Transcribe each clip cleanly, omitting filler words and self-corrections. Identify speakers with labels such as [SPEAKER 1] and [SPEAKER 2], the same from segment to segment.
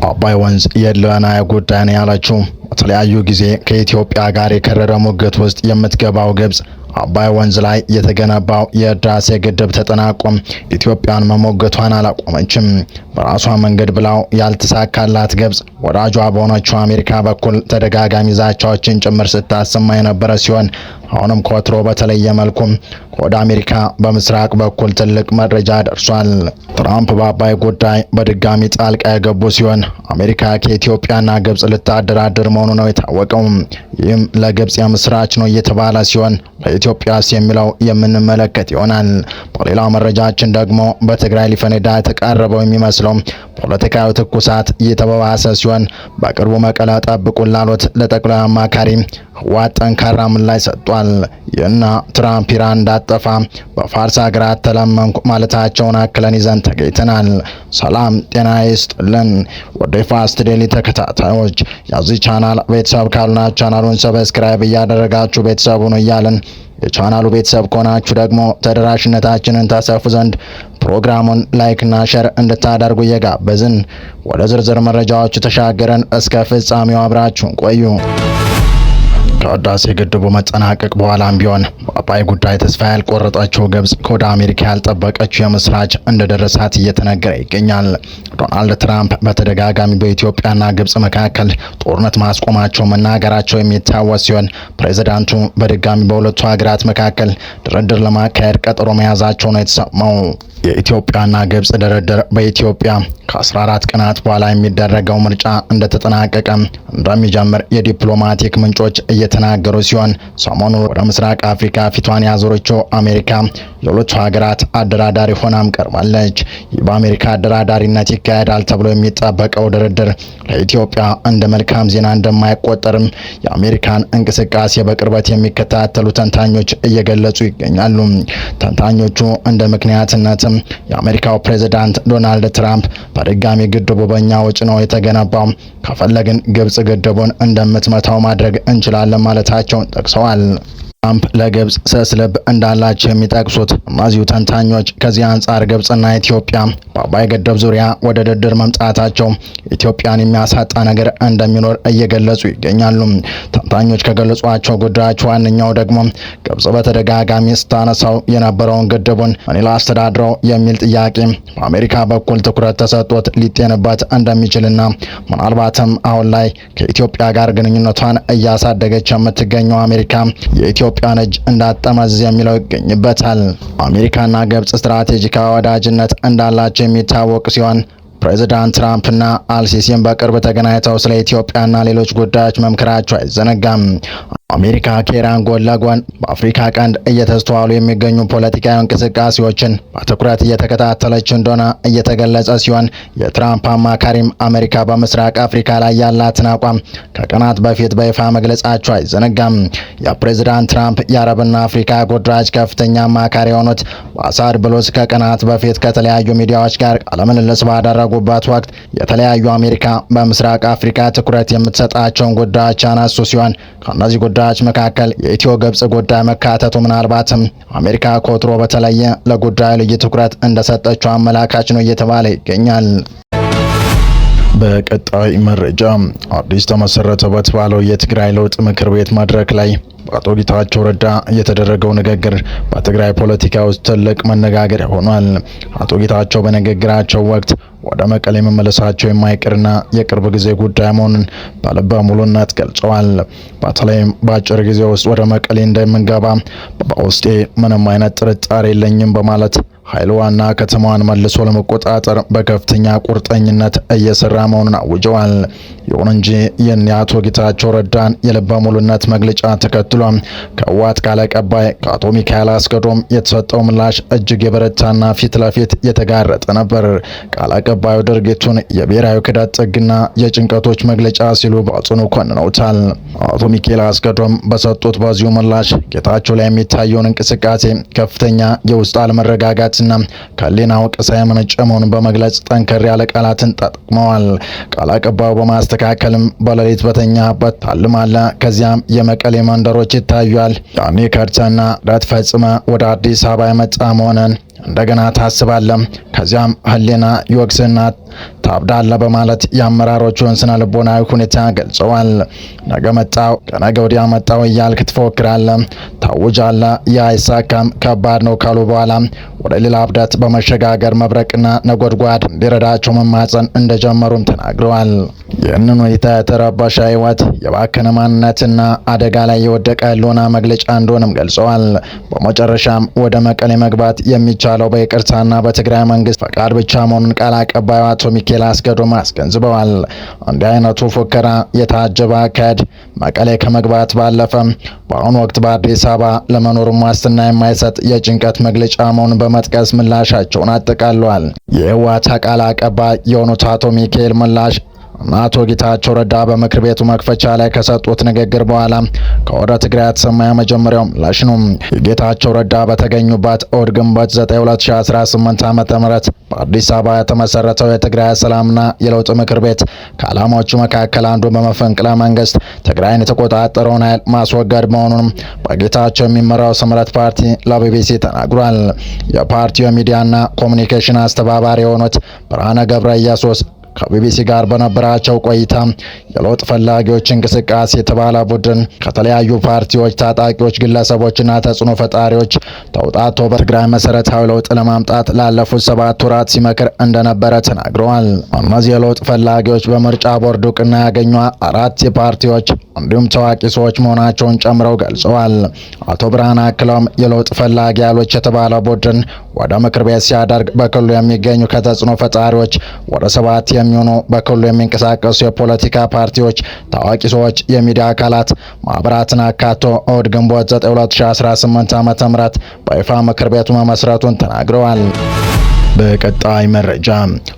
[SPEAKER 1] አባይ ወንዝ የለና ጉዳይ ነው ያለችው በተለያዩ ጊዜ ከኢትዮጵያ ጋር የከረረ ሙግት ውስጥ የምትገባው ግብጽ አባይ ወንዝ ላይ የተገነባው የህዳሴ ግድብ ተጠናቆም ኢትዮጵያን መሞገቷን አላቆመችም። በራሷ መንገድ ብላው ያልተሳካላት ግብጽ ወዳጇ በሆነችው አሜሪካ በኩል ተደጋጋሚ ዛቻዎችን ጭምር ስታሰማ የነበረ ሲሆን አሁንም ከወትሮ በተለየ መልኩ ወደ አሜሪካ በምስራቅ በኩል ትልቅ መረጃ ደርሷል። ትራምፕ በአባይ ጉዳይ በድጋሚ ጣልቃ የገቡ ሲሆን አሜሪካ ከኢትዮጵያና ግብጽ ልታደራድር መሆኑ ነው የታወቀው። ይህም ለግብጽ የምስራች ነው እየተባለ ሲሆን ለኢትዮጵያስ የሚለው የምንመለከት ይሆናል። በሌላ መረጃችን ደግሞ በትግራይ ሊፈነዳ የተቃረበው የሚመስለው ፖለቲካዊ ትኩሳት እየተባባሰ ሲሆን በቅርቡ መቀለ ጠብቁን ላሉት ለጠቅላይ አማካሪ ህወሓት ጠንካራ ምላሽ ሰጥቷል። ይህና ትራምፕ ኢራን እንዳጠፋ በፋርስ ሀገራት ተለመንኩ ማለታቸውን አክለን ይዘን ተገኝተናል። ሰላም ጤና ይስጥልን ወደ ፋስት ዴሊ ተከታታዮች የዚህ ቻናል ቤተሰብ ካልሆናችሁ ቻናሉን ሰብስክራይብ እያደረጋችሁ ቤተሰቡ ነው እያልን የቻናሉ ቤተሰብ ከሆናችሁ ደግሞ ተደራሽነታችንን ታሰፉ ዘንድ ፕሮግራሙን ላይክ እና ሼር እንድታደርጉ እየጋበዝን ወደ ዝርዝር መረጃዎቹ ተሻገረን። እስከ ፍጻሜው አብራችሁን ቆዩ። ከህዳሴ ግድቡ መጠናቀቅ በኋላም ቢሆን በአባይ ጉዳይ ተስፋ ያልቆረጠችው ግብጽ ከወደ አሜሪካ ያልጠበቀችው የምስራች እንደደረሳት እየተነገረ ይገኛል። ዶናልድ ትራምፕ በተደጋጋሚ በኢትዮጵያና ግብጽ መካከል ጦርነት ማስቆማቸው መናገራቸው የሚታወስ ሲሆን ፕሬዝዳንቱ በድጋሚ በሁለቱ ሀገራት መካከል ድርድር ለማካሄድ ቀጠሮ መያዛቸው ነው የተሰማው። የኢትዮጵያና ግብጽ ድርድር በኢትዮጵያ ከ14 ቀናት በኋላ የሚደረገው ምርጫ እንደተጠናቀቀ እንደሚጀምር የዲፕሎማቲክ ምንጮች እየተናገሩ ሲሆን ሰሞኑን ወደ ምስራቅ አፍሪካ ፊቷን ያዞረችው አሜሪካ የሁለቱ ሀገራት አደራዳሪ ሆናም ቀርባለች። ይህ በአሜሪካ አደራዳሪነት ይካሄዳል ተብሎ የሚጠበቀው ድርድር ለኢትዮጵያ እንደ መልካም ዜና እንደማይቆጠርም የአሜሪካን እንቅስቃሴ በቅርበት የሚከታተሉ ተንታኞች እየገለጹ ይገኛሉ። ተንታኞቹ እንደ ምክንያትነት የአሜሪካው ፕሬዝዳንት ዶናልድ ትራምፕ በድጋሚ ግድቡ በእኛ ወጪ ነው የተገነባው፣ ከፈለግን ግብጽ ግድቡን እንደምትመታው ማድረግ እንችላለን ማለታቸውን ጠቅሰዋል። ትራምፕ ለግብጽ ስስ ልብ እንዳላቸው የሚጠቅሱት እነዚሁ ተንታኞች ከዚህ አንጻር ግብጽና ኢትዮጵያ በአባይ ግድብ ዙሪያ ወደ ድርድር መምጣታቸው ኢትዮጵያን የሚያሳጣ ነገር እንደሚኖር እየገለጹ ይገኛሉ። ተንታኞች ከገለጿቸው ጉዳዮች ዋነኛው ደግሞ ግብጽ በተደጋጋሚ ስታነሳው የነበረውን ግድቡን እኔ ላስተዳድረው የሚል ጥያቄ በአሜሪካ በኩል ትኩረት ተሰጥቶት ሊጤንበት እንደሚችልና ምናልባትም አሁን ላይ ከኢትዮጵያ ጋር ግንኙነቷን እያሳደገች የምትገኘው አሜሪካ የኢትዮጵያን እጅ እንዳጠመዝዝ የሚለው ይገኝበታል። አሜሪካና ግብጽ ስትራቴጂካዊ ወዳጅነት እንዳላቸው የሚታወቅ ሲሆን ፕሬዝዳንት ትራምፕና አልሲሲም በቅርብ ተገናኝተው ስለ ኢትዮጵያና ሌሎች ጉዳዮች መምከራቸው አይዘነጋም። አሜሪካ ከኢራን ጎን ለጎን በአፍሪካ ቀንድ እየተስተዋሉ የሚገኙ ፖለቲካዊ እንቅስቃሴዎችን በትኩረት እየተከታተለች እንደሆነ እየተገለጸ ሲሆን የትራምፕ አማካሪም አሜሪካ በምስራቅ አፍሪካ ላይ ያላትን አቋም ከቀናት በፊት በይፋ መግለጻቸው አይዘነጋም። የፕሬዝዳንት ትራምፕ የአረብና አፍሪካ ጉዳዮች ከፍተኛ አማካሪ የሆኑት ባሳድ ብሉስ ከቀናት በፊት ከተለያዩ ሚዲያዎች ጋር ቃለምልልስ ባደረጉበት ወቅት የተለያዩ አሜሪካ በምስራቅ አፍሪካ ትኩረት የምትሰጣቸውን ጉዳዮች ያነሱ ሲሆን ከእነዚህ ጉዳዮች መካከል የኢትዮ ግብጽ ጉዳይ መካተቱ ምናልባትም አሜሪካ ከወትሮ በተለየ ለጉዳዩ ልዩ ትኩረት እንደሰጠችው አመላካች ነው እየተባለ ይገኛል። በቀጣይ መረጃ አዲስ ተመሰረተ በተባለው የትግራይ ለውጥ ምክር ቤት መድረክ ላይ አቶ ጌታቸው ረዳ የተደረገው ንግግር በትግራይ ፖለቲካ ውስጥ ትልቅ መነጋገሪያ ሆኗል። አቶ ጌታቸው በንግግራቸው ወቅት ወደ መቀሌ መመለሳቸው የማይቀርና የቅርብ ጊዜ ጉዳይ መሆኑን በልበ ሙሉነት ገልጸዋል። በተለይም በአጭር ጊዜ ውስጥ ወደ መቀሌ እንደምንገባ በውስጤ ምንም አይነት ጥርጣሬ የለኝም በማለት ኃይል ዋና ከተማዋን መልሶ ለመቆጣጠር በከፍተኛ ቁርጠኝነት እየሰራ መሆኑን አውጀዋል። ይሁን እንጂ የአቶ ጌታቸው ረዳን የልበ ሙሉነት መግለጫ ተከትሎ ከህወሓት ቃል አቀባይ ከአቶ ሚካኤል አስገዶም የተሰጠው ምላሽ እጅግ የበረታና ፊት ለፊት የተጋረጠ ነበር። ቃል አቀባዩ ድርጊቱን የብሔራዊ ክህደት ጥግና የጭንቀቶች መግለጫ ሲሉ በጽኑ ኮንነውታል። አቶ ሚካኤል አስገዶም በሰጡት በዚሁ ምላሽ ጌታቸው ላይ የሚታየውን እንቅስቃሴ ከፍተኛ የውስጥ አለመረጋጋትና ከህሊና ወቀሳ የመነጨ መሆኑን በመግለጽ ጠንከር ያለ ቃላትን ተጠቅመዋል። ቃል አቀባዩ በማስተካከልም በሌሊት በተኛበት ታልማለ፣ ከዚያም የመቀሌ መንደሮች ይታያል። ያኔ ከርተና ረት ፈጽመ ወደ አዲስ አበባ የመጣ መሆንን እንደገና ታስባለህ፣ ከዚያም ህሊና ይወቅስና ታብዳለህ በማለት የአመራሮቹን ስነ ልቦናዊ ሁኔታ ገልጸዋል። ነገ መጣው ከነገ ወዲያ መጣው እያልክ ትፎክራለህ፣ ታውጃለህ፣ ያ አይሳካም፣ ከባድ ነው ካሉ በኋላ ወደ ሌላ እብደት በመሸጋገር መብረቅና ነጎድጓድ እንዲረዳቸው መማጸን እንደጀመሩም ተናግረዋል። ይህንን ሁኔታ የተረበሸ ህይወት፣ የባከነ ማንነትና አደጋ ላይ የወደቀ ህልውና መግለጫ እንደሆነም ገልጸዋል። በመጨረሻም ወደ መቀሌ መግባት የሚቻለው በይቅርታና በትግራይ መንግስት ፈቃድ ብቻ መሆኑን ቃል አቀባዩ አቶ ሚካኤል አስገዶም አስገንዝበዋል። እንዲህ አይነቱ ፉከራ የታጀበ አካሄድ መቀሌ ከመግባት ባለፈ በአሁኑ ወቅት በአዲስ አበባ ለመኖርም ዋስትና የማይሰጥ የጭንቀት መግለጫ መሆኑን በመጥቀስ ምላሻቸውን አጠቃለዋል። የህወሓት ቃል አቀባይ የሆኑት አቶ ሚካኤል ምላሽ አቶ ጌታቸው ረዳ በምክር ቤቱ መክፈቻ ላይ ከሰጡት ንግግር በኋላ ከወደ ትግራይ የተሰማ የመጀመሪያው ምላሽ ነው። የጌታቸው ረዳ በተገኙበት እሁድ ግንቦት 9 2018 ዓ.ም በአዲስ አበባ የተመሰረተው የትግራይ ሰላምና የለውጥ ምክር ቤት ከዓላማዎቹ መካከል አንዱ በመፈንቅለ መንግስት ትግራይን የተቆጣጠረውን ኃይል ማስወገድ መሆኑንም በጌታቸው የሚመራው ስምረት ፓርቲ ለቢቢሲ ተናግሯል። የፓርቲው የሚዲያና ኮሚኒኬሽን አስተባባሪ የሆኑት ብርሃነ ገብረ ኢየሱስ ከቢቢሲ ጋር በነበራቸው ቆይታ የለውጥ ፈላጊዎች እንቅስቃሴ የተባለ ቡድን ከተለያዩ ፓርቲዎች፣ ታጣቂዎች፣ ግለሰቦችና ተጽዕኖ ፈጣሪዎች ተውጣቶ በትግራይ መሰረታዊ ለውጥ ለማምጣት ላለፉት 7 ወራት ሲመክር እንደነበረ ተናግረዋል። እነዚህ የለውጥ ፈላጊዎች በምርጫ ቦርድ እውቅና ያገኙ 4 የፓርቲዎች እንዲሁም ታዋቂ ሰዎች መሆናቸውን ጨምረው ገልጸዋል። አቶ ብርሃን አክለውም የለውጥ ፈላጊ ያሎች የተባለ ቡድን ወደ ምክር ቤት ሲያደርግ በክልሉ የሚገኙ ከተጽዕኖ ፈጣሪዎች ወደ 7 የሚሆኑ በክልሉ የሚንቀሳቀሱ የፖለቲካ ፓርቲዎች፣ ታዋቂ ሰዎች፣ የሚዲያ አካላት፣ ማህበራትን አካቶ እሁድ ግንቦት 9 2018 ዓ.ም በይፋ ምክር ቤቱ መመስረቱን ተናግረዋል። በቀጣይ መረጃ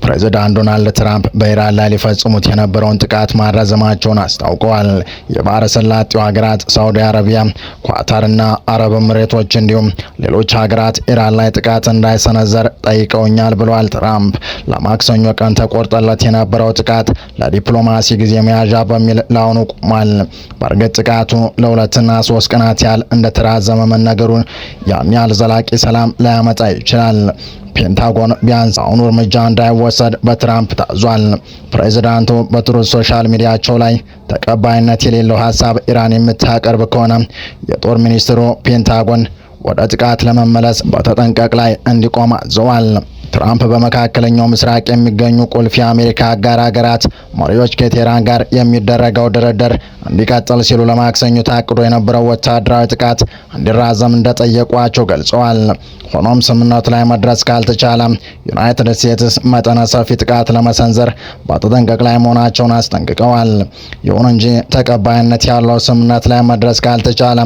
[SPEAKER 1] ፕሬዝዳንት ዶናልድ ትራምፕ በኢራን ላይ ሊፈጽሙት የነበረውን ጥቃት ማራዘማቸውን አስታውቀዋል። የባህረ ሰላጤው ሀገራት ሳውዲ አረቢያ፣ ኳታርና አረብ ኤሚሬቶች እንዲሁም ሌሎች ሀገራት ኢራን ላይ ጥቃት እንዳይሰነዘር ጠይቀውኛል ብለዋል ትራምፕ። ለማክሰኞ ቀን ተቆርጠለት የነበረው ጥቃት ለዲፕሎማሲ ጊዜ መያዣ በሚል ለአሁኑ ቆሟል። በእርግጥ ጥቃቱ ለ2 እና 3 ቀናት ያህል እንደተራዘመ መነገሩን ያን ያህል ዘላቂ ሰላም ላያመጣ ይችላል። ፔንታጎን ቢያንስ አሁኑ እርምጃ እንዳይወሰድ በትራምፕ ታዟል። ፕሬዝዳንቱ በትሩዝ ሶሻል ሚዲያቸው ላይ ተቀባይነት የሌለው ሀሳብ ኢራን የምታቀርብ ከሆነ የጦር ሚኒስትሩ ፔንታጎን ወደ ጥቃት ለመመለስ በተጠንቀቅ ላይ እንዲቆም አዘዋል። ትራምፕ በመካከለኛው ምስራቅ የሚገኙ ቁልፍ የአሜሪካ አጋር ሀገራት መሪዎች ከቴህራን ጋር የሚደረገው ድርድር እንዲቀጥል ሲሉ ለማክሰኞ ታቅዶ የነበረው ወታደራዊ ጥቃት እንዲራዘም እንደጠየቋቸው ገልጸዋል። ሆኖም ስምምነቱ ላይ መድረስ ካልተቻለ ዩናይትድ ስቴትስ መጠነ ሰፊ ጥቃት ለመሰንዘር በተጠንቀቅ ላይ መሆናቸውን አስጠንቅቀዋል። ይሁን እንጂ ተቀባይነት ያለው ስምምነት ላይ መድረስ ካልተቻለ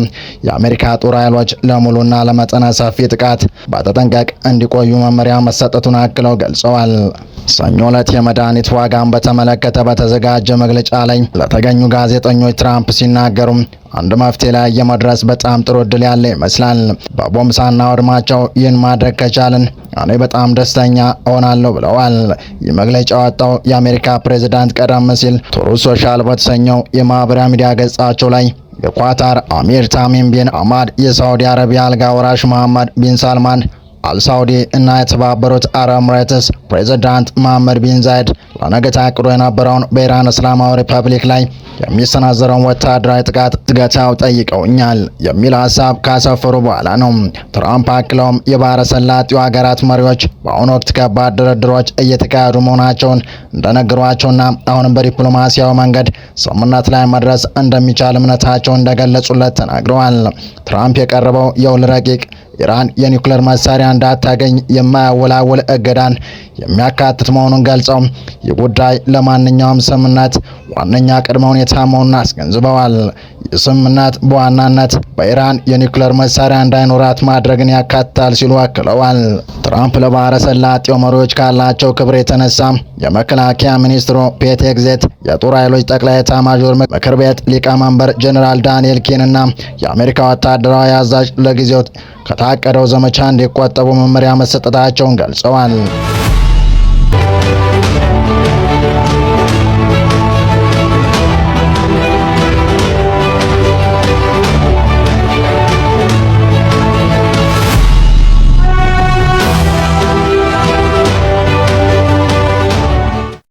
[SPEAKER 1] የአሜሪካ ጦር ኃይሎች ለሙሉና ለመጠነ ሰፊ ጥቃት በተጠንቀቅ እንዲቆዩ መመሪያ መሰጠቱን አክለው ገልጸዋል። ሰኞ ዕለት የመድኃኒት ዋጋን በተመለከተ በተዘጋጀ መግለጫ ላይ ለተገኙ ጋዜጠኞች ትራምፕ ሲናገሩ አንድ መፍትሄ ላይ የመድረስ በጣም ጥሩ እድል ያለ ይመስላል። በቦምብ ሳናወድማቸው ይህን ማድረግ ከቻልን እኔ በጣም ደስተኛ እሆናለሁ ብለዋል። ይህ መግለጫ ወጣው የአሜሪካ ፕሬዝዳንት ቀደም ሲል ትሩዝ ሶሻል በተሰኘው የማህበራዊ ሚዲያ ገጻቸው ላይ የኳታር አሚር ታሚም ቢን ሐማድ፣ የሳውዲ አረቢያ አልጋ ወራሽ መሐመድ ቢን ሳልማን አልሳውዲ እና የተባበሩት አረብ ኤሚሬትስ ፕሬዝዳንት መሐመድ ቢን ዛይድ ለነገ ታቅዶ የነበረውን በኢራን እስላማዊ ሪፐብሊክ ላይ የሚሰናዘረውን ወታደራዊ ጥቃት ትገታው ጠይቀውኛል የሚል ሀሳብ ካሰፈሩ በኋላ ነው። ትራምፕ አክለውም የባህረ ሰላጤው ሀገራት መሪዎች በአሁኑ ወቅት ከባድ ድርድሮች እየተካሄዱ መሆናቸውን እንደነገሯቸውና አሁንም በዲፕሎማሲያዊ መንገድ ስምምነት ላይ መድረስ እንደሚቻል እምነታቸውን እንደገለጹለት ተናግረዋል። ትራምፕ የቀረበው የውል ረቂቅ ኢራን የኒውክሌር መሳሪያ እንዳታገኝ የማያወላውል እገዳን የሚያካትት መሆኑን ገልጸው ይህ ጉዳይ ለማንኛውም ስምምነት ዋነኛ ቅድመ ሁኔታ መሆኑን አስገንዝበዋል። ይህ ስምምነት በዋናነት በኢራን የኒውክሌር መሳሪያ እንዳይኖራት ማድረግን ያካትታል ሲሉ አክለዋል። ትራምፕ ለባህረ ሰላጤው መሪዎች ካላቸው ክብር የተነሳ የመከላከያ ሚኒስትሩ ፔት ሄግሴት፣ የጦር ኃይሎች ጠቅላይ ኤታማዦር ምክር ቤት ሊቀመንበር ጀኔራል ዳንኤል ኬንና የአሜሪካ ወታደራዊ አዛዥ ለጊዜው ከታቀደው ዘመቻ እንዲቆጠቡ መመሪያ መሰጠታቸውን ገልጸዋል።